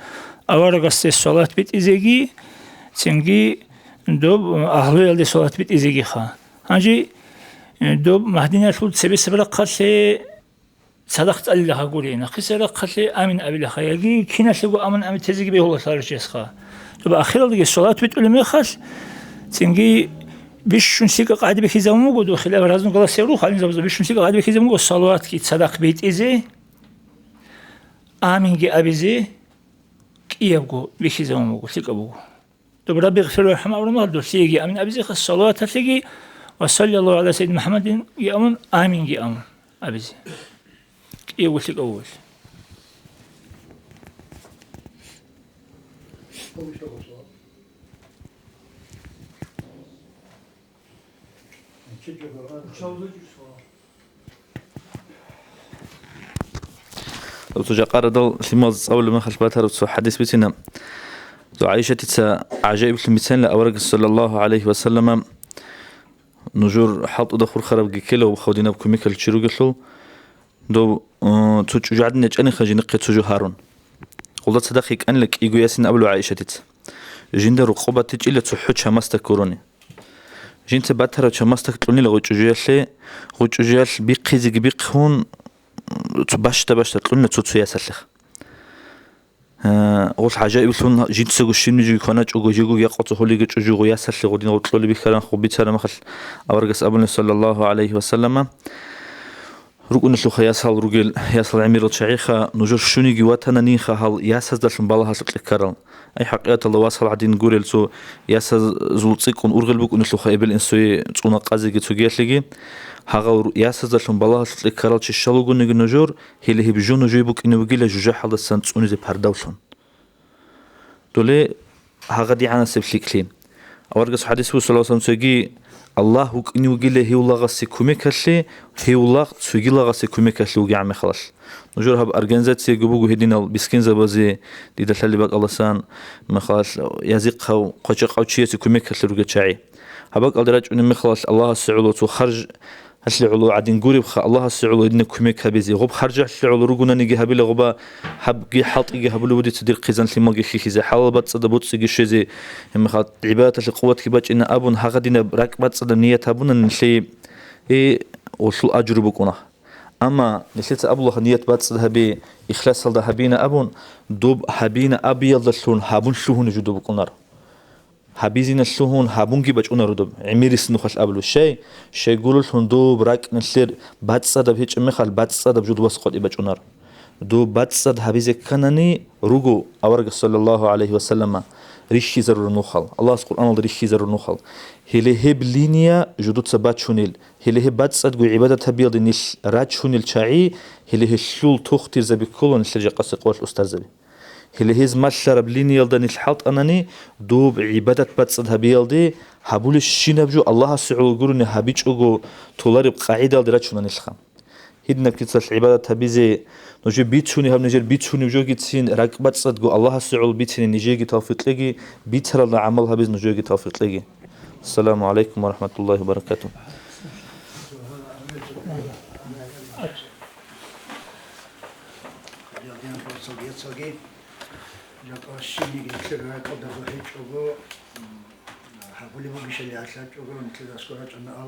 أورا قصة الصلاة بيت إزاجي سنجي دوب أهلو يلدي صلاة بيت إزاجي خا هنجي دوب مهدينا شو تسبي سبلا قصة صدقت الله قولي نقص لا قصة آمن أبي الله يجي كنا سبوا آمن أمن تزيج به الله صار شيء خا دوب آخر اللي الصلاة بيت أولي مخاش سنجي بيش نسيك قاعد بخيزة ومجو دو خلاف رازم قلا سيرو خالين زبز بيش نسيك قاعد بخيزة ومجو الصلاة كي صدق بيت إزاي آمين جي أبيزي كي يبقو بخيزة ومجو سيك أبوه طب ربي اغفر له ويرحمه أولا مالدو سيجي آمين أبيزي خس الصلاة تسيجي وصلى الله على سيدنا محمد يا أمن آمين جي أمن أبيزي كي يبقو سيك أول لو تجا قاردل لماز أول ما خشبتها رتسو حديث بيتنا لو عائشة تسا عجائب المثال لأورق صلى الله عليه وسلم نجور حط دخور خرب كيلو وخودينا بكميكال تشيرو قتلو دو تجو عدنا جاني خجي نقي تجو هارون قلت صدقك أن لك إيجو ياسين قبل عائشة تس جند رقبة تجيلة تحوت شمستك كوروني جنت باترة شمستك تقولني لو تجويال بيقيزك بيقهون تباش تقولنا تسوتسو ياسلخ أول حاجة يقولون جنت سجوا الشين يجوا كنا جوجو يقطعوا هولي جوجو ياسلخ غادي نقولوا لي بكلام خبيت سلام خل أورجس أبونا صلى الله عليه وسلم ركون الشيخ ياسال رجل ياسال عمير الشيخة نجور شوني جواتنا نيخة هال ياسز دلهم بالها سكرل أي حقيقة الله واصل عدين نقول لسو ياسز زوجك ونورغل بك ونشوف خيبل إنسوي تقولنا قازي جتوجيت لقي هاغور ياسز دلهم بالها سكرل تشلو قلنا نجور هي بجون نجيبك إنه وجيل جوجا حال السنة تقولني زي بهردوشون دولة هاغدي عنا سبليك لين أورجس حديثه صلى الله عليه وسلم الله هو إني وجيل هي الله غسي كوميكالي هي الله سوجي الله غسي كوميكالي وجي عمي خلاص نجور هب أرجنزات سيجبوجو هدينا بسكين زبازي دي دخل بق الله سان ما خلاص يزيقها وقشق أو شيء كوميكالي رجع شعي هبق الدرج إن ما خلاص الله السعولة وخرج هسلي علو عدين قريب خ الله السعولة إن كوميك هبزي غب خرج هسلي علو رجونا نيجي هبلا غبا هب جي حط يجي هبلو ودي تدير قيزان لما جي خي زي حال بات صد بوت سجي شيء زي هم خات عبادة القوة كباش إن أبون هغدينا براك بات صد نية هبونا نشي إيه وصل أجر بكونه أما نسيت أبلغ نية بات صد هبي إخلاص صد هبينا أبون دوب هبينا أبيض الشون هبون شهون جدو بكونار هبيزين الشهون هبونكي باش ردب عميرس نخش قبل الشيء يقولوا لهم دو براك نسير بات صد بهيج مخال بات صد بجود وسقط باش دو بات صد هبيزك كنني رجو أورج صلى الله عليه وسلم ريشي زر نخل الله سبحانه الله ريشي زر نخل هله هب لينيا جدود سبات شونيل هله بات صد جو عبادة هبيض نش رات شونيل شاعي هله الشول تختير زبي كلون نسجى قصة قوات الأستاذ زبي هله هز ما شرب ليني يلدني الحلط أنني دوب عبادة بتصد هبيلدي هبول الشين بجو الله سعول قرني هبيج أجو طلاب قاعدة درجة نسخة هيدنا كتير عبادة هبيزي نجي بيتشوني هم نجير بيتشوني بجو كتير ركبت صد جو الله سعول بيتشني نجي توفيق لقي بيتر الله عمل هبيز نجي توفيق لقي السلام عليكم ورحمة الله وبركاته الشيء يصير هيك قدر هيك شغل حبولي بقيش اللي عشان شغل مثل أسكورات أنا أو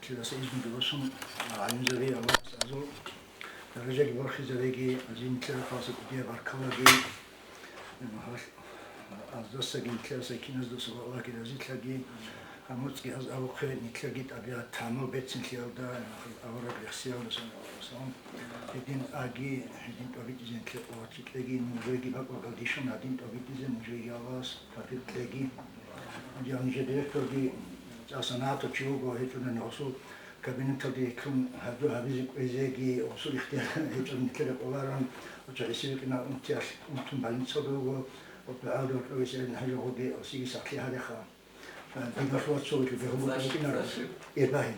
مثل سيد مدرسهم عين زبي الله سأزول الرجال برخي زبيجي عزيم مثل خاصة كتير بركوجي المحاش أزدس سجين مثل سكين أزدس الله كده زيت لقي خمسة جهاز أو خير نتلاقيت أبيات تعمل بيت سنتيال دا أوراق الخسيال وصام هدين أجي هدين أبيت زين تلاقي مجري بقى قديشون هدين أبيت زين مجري ياواس هدين تلاقي يعني جدير تودي أصنعت تشوف وهيتون النصول كابين تودي كم هذا هذا زيجي وصول اختيار هيتون كده قلارن وتعيشين كنا أنتياش أنتم بعدين صدوا وبعدوا ويسألن هذا هو دي أسيء ساكي هذا خا فإذا شو تسوي في هم كنا يباهي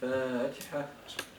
فاتحة.